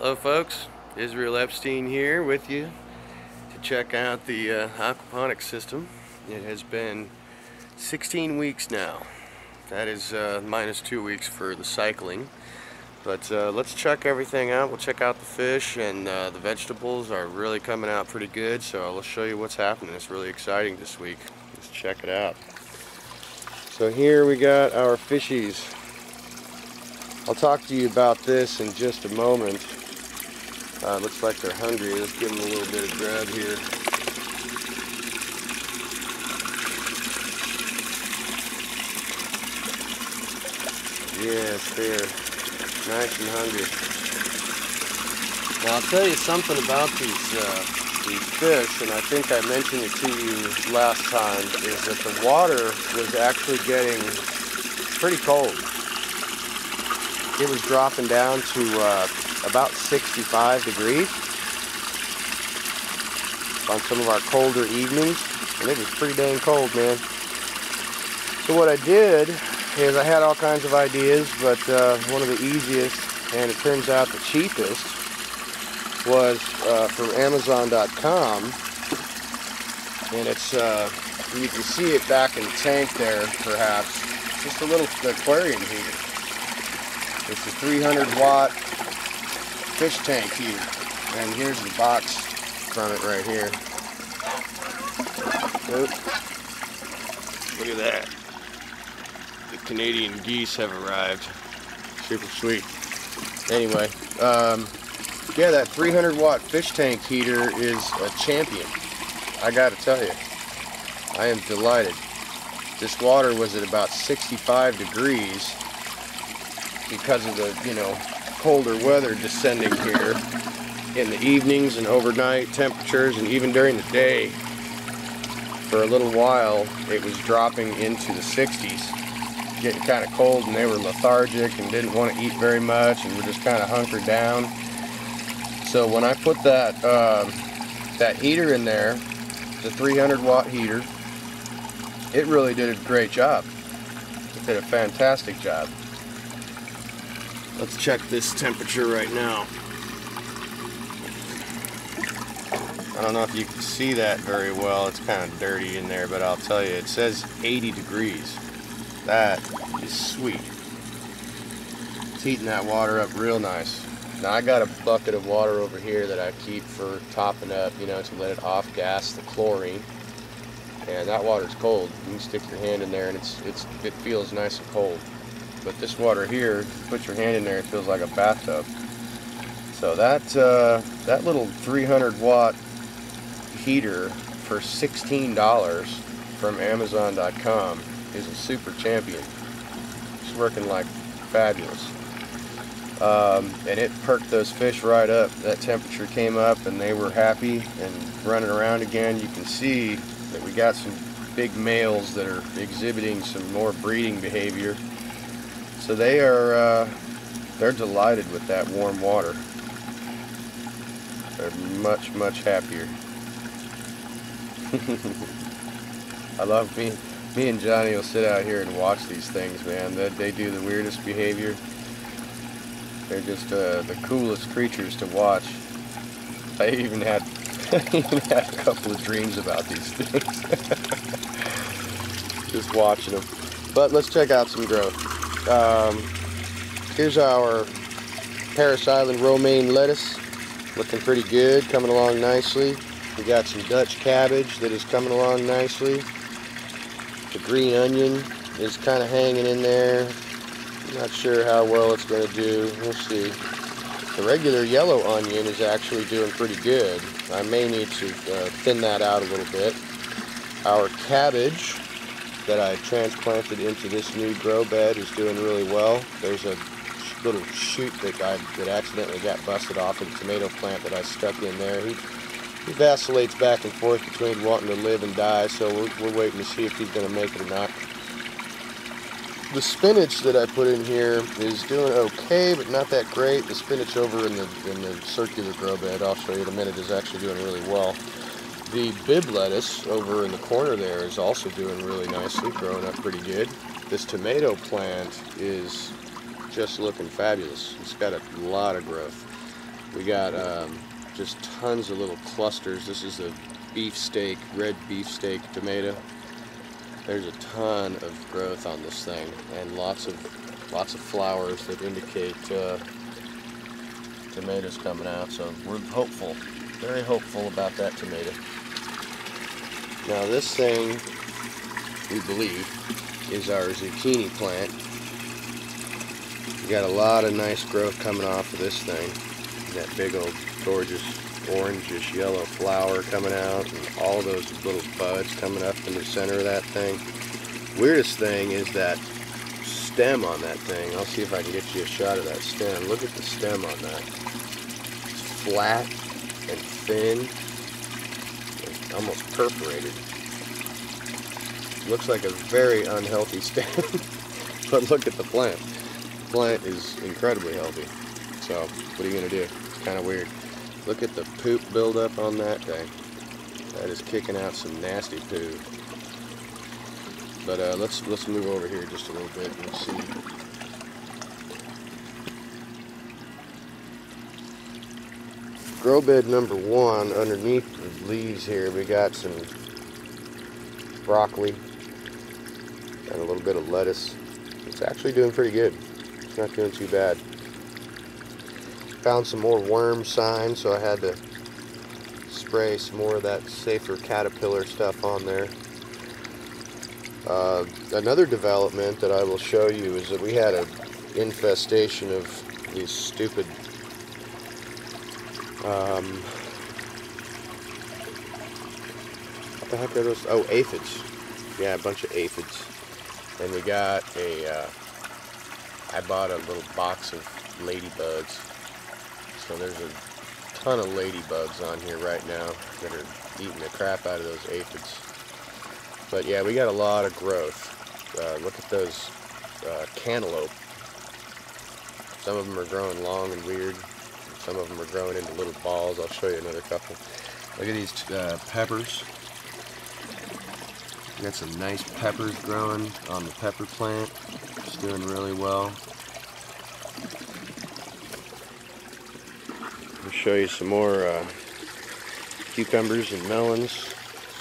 Hello folks, Israel Epstein here with you to check out the aquaponics system. It has been 16 weeks now. That is minus 2 weeks for the cycling. But let's check everything out. We'll check out the fish, and the vegetables are really coming out pretty good, so let's show you what's happening. It's really exciting this week. Let's check it out. So here we got our fishies. I'll talk to you about this in just a moment. Looks like they're hungry. Let's give them a little bit of grub here. Yes, they're nice and hungry. Now I'll tell you something about these fish, and I think I mentioned it to you last time, is that the water was actually getting pretty cold. It was dropping down to about 65 degrees on some of our colder evenings, and it was pretty dang cold, man. So what I did is I had all kinds of ideas, but one of the easiest, and it turns out the cheapest, was from Amazon.com, and it's you can see it back in the tank there, perhaps. Just a little aquarium heater. It's a 300-watt fish tank heater, and here's the box from it right here. Oop. Look at that. The Canadian geese have arrived. Super sweet. Anyway, yeah, that 300-watt fish tank heater is a champion. I gotta tell you, I am delighted. This water was at about 65 degrees because of the, colder weather descending here in the evenings and overnight temperatures, and even during the day. For a little while it was dropping into the 60s, getting kind of cold, and they were lethargic and didn't want to eat very much and were just kind of hunkered down. So when I put that that heater in there, the 300-watt heater, it really did a great job. It did a fantastic job. Let's check this temperature right now. I don't know if you can see that very well. It's kind of dirty in there, but I'll tell you, it says 80 degrees. That is sweet. It's heating that water up real nice. Now I got a bucket of water over here that I keep for topping up, to let it off-gas the chlorine. And that water's cold. You can stick your hand in there and it feels nice and cold. But this water here, put your hand in there, it feels like a bathtub. So that little 300-watt heater for $16 from Amazon.com is a super champion. It's working like fabulous. And it perked those fish right up. That temperature came up and they were happy and running around again. You can see that we got some big males that are exhibiting some more breeding behavior. So they're delighted with that warm water. They're much, much happier. I love me and Johnny will sit out here and watch these things, man. They do the weirdest behavior. They're just the coolest creatures to watch. I even had a couple of dreams about these things. Just watching them. But let's check out some growth. Here's our Paris Island romaine lettuce, looking pretty good, coming along nicely. We got some Dutch cabbage that is coming along nicely. The green onion is kind of hanging in there. Not sure how well it's going to do. We'll see. The regular yellow onion is actually doing pretty good. I may need to thin that out a little bit. Our cabbage that I transplanted into this new grow bed is doing really well. There's a little shoot that accidentally got busted off of the tomato plant that I stuck in there. He vacillates back and forth between wanting to live and die, so we're waiting to see if he's going to make it or not. The spinach that I put in here is doing okay, but not that great. The spinach over in the circular grow bed, I'll show you in a minute, is actually doing really well. The bib lettuce over in the corner there is also doing really nicely, growing up pretty good. This tomato plant is just looking fabulous. It's got a lot of growth. We got just tons of little clusters. This is a beefsteak, red beefsteak tomato. There's a ton of growth on this thing, and lots of flowers that indicate tomatoes coming out. So we're hopeful, very hopeful about that tomato. Now this thing, we believe, is our zucchini plant. We got a lot of nice growth coming off of this thing. That big old gorgeous orangish yellow flower coming out, and all those little buds coming up in the center of that thing. Weirdest thing is that stem on that thing. I'll see if I can get you a shot of that stem. Look at the stem on that. It's flat and thin, and almost perforated. Looks like a very unhealthy stem, but look at the plant. The plant is incredibly healthy. So what are you gonna do? Kind of weird. Look at the poop buildup on that thing. That is kicking out some nasty poo. But let's move over here just a little bit and see. Grow bed number 1, underneath the leaves here, we got some broccoli and a little bit of lettuce. It's actually doing pretty good. It's not doing too bad. Found some more worm signs, so I had to spray some more of that safer caterpillar stuff on there. Another development that I will show you is that we had an infestation of these stupid what the heck are those? Oh, aphids. Yeah, a bunch of aphids. And we got a I bought a little box of LadyBugs. So there's a ton of LadyBugs on here right now that are eating the crap out of those aphids. But yeah, we got a lot of growth. Look at those cantaloupe. Some of them are growing long and weird. Some of them are growing into little balls. I'll show you another couple. Look at these peppers. Got some nice peppers growing on the pepper plant. It's doing really well. I'll show you some more cucumbers and melons.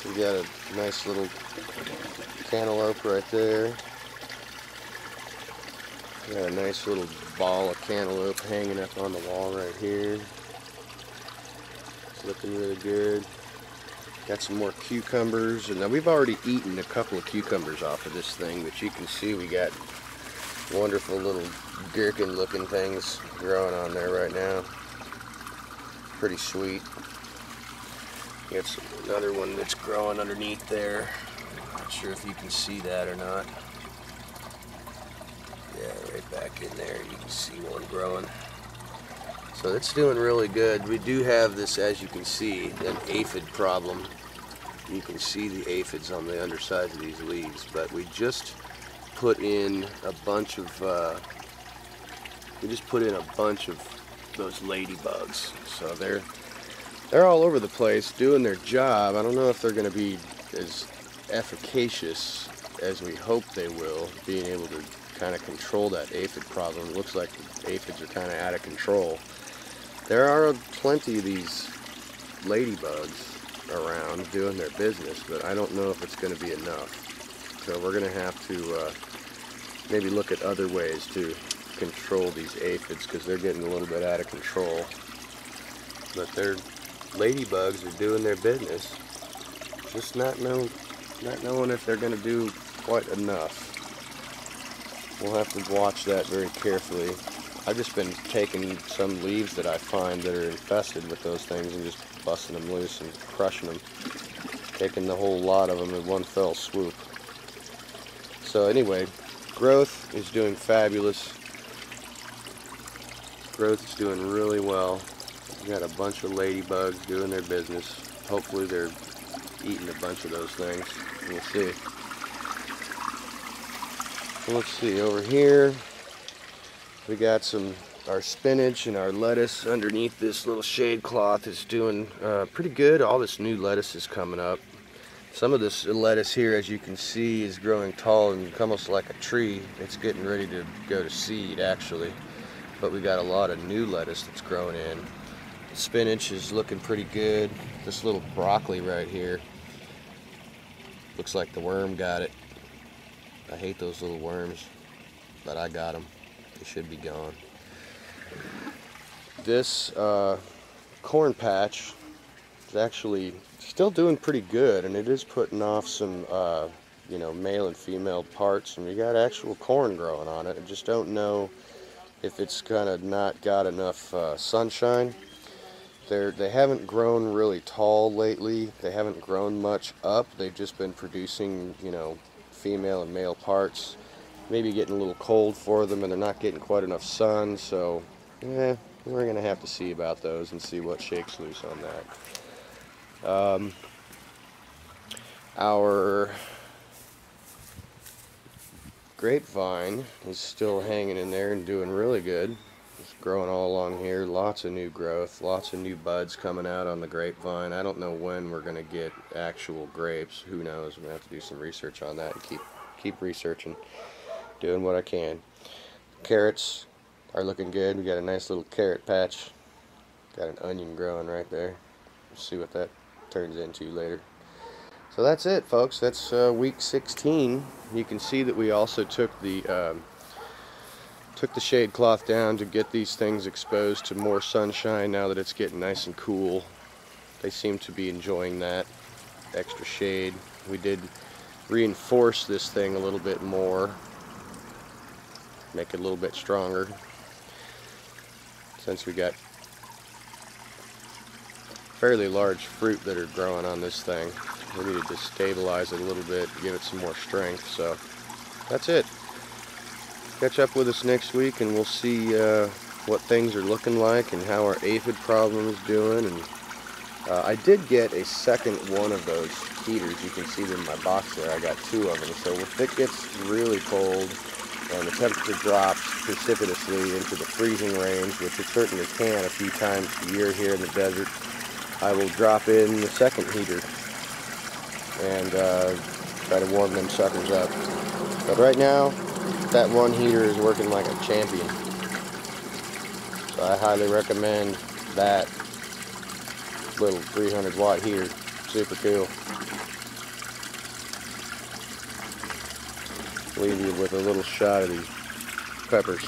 We got a nice little cantaloupe right there. Got a nice little ball of cantaloupe hanging up on the wall right here. It's looking really good. Got some more cucumbers, and now we've already eaten a couple of cucumbers off of this thing, but you can see we got wonderful little gherkin looking things growing on there right now. Pretty sweet. Got another one that's growing underneath there. Not sure if you can see that or not. Yeah, right back in there you can see one growing. So it's doing really good. We do have this, as you can see, an aphid problem. You can see the aphids on the undersides of these leaves, but we just put in a bunch of those ladybugs. So they're all over the place doing their job. I don't know if they're going to be as efficacious as we hope they will, being able to kind of control that aphid problem. It looks like the aphids are kind of out of control. There are plenty of these ladybugs around doing their business, but I don't know if it's going to be enough. So we're going to have to maybe look at other ways to control these aphids, because they're getting a little bit out of control. But their ladybugs are doing their business. Just not knowing if they're going to do quite enough. We'll have to watch that very carefully. I've just been taking some leaves that I find that are infested with those things and just busting them loose and crushing them. Taking the whole lot of them in one fell swoop. So anyway, growth is doing fabulous. Growth is doing really well. We got a bunch of ladybugs doing their business. Hopefully they're eating a bunch of those things. We'll see. Let's see, over here we got our spinach and our lettuce underneath this little shade cloth is doing pretty good. All this new lettuce is coming up. Some of this lettuce here, as you can see, is growing tall and almost like a tree. It's getting ready to go to seed, actually. But we got a lot of new lettuce that's growing in. Spinach is looking pretty good. This little broccoli right here looks like the worm got it. I hate those little worms, but I got them. They should be gone. This corn patch is actually still doing pretty good, and it is putting off some you know, male and female parts, and we got actual corn growing on it. I just don't know if it's kind of not got enough sunshine. They haven't grown really tall lately. They haven't grown much up. They've just been producing, you know, female and male parts. Maybe getting a little cold for them, and they're not getting quite enough sun, so we're gonna have to see about those and see what shakes loose on that. Our grapevine is still hanging in there and doing really good. It's growing all along here. Lots of new growth, lots of new buds coming out on the grapevine. I don't know when we're going to get actual grapes. Who knows? I'm going to have to do some research on that and keep researching, doing what I can. Carrots are looking good. We got a nice little carrot patch. Got an onion growing right there. We'll see what that turns into later. So that's it, folks. That's week 16. You can see that we also took the shade cloth down to get these things exposed to more sunshine now that it's getting nice and cool. They seem to be enjoying that extra shade. We did reinforce this thing a little bit more, make it a little bit stronger, since we got fairly large fruit that are growing on this thing. We needed to stabilize it a little bit, give it some more strength. So that's it. Catch up with us next week and we'll see what things are looking like and how our aphid problem is doing. And I did get a second one of those heaters. You can see them in my box there. I got 2 of them. So if it gets really cold and the temperature drops precipitously into the freezing range, which it certainly can a few times a year here in the desert, I will drop in the second heater and try to warm them suckers up. But right now, that one heater is working like a champion. So I highly recommend that little 300 watt heater. Super cool. Leave you with a little shot of these peppers.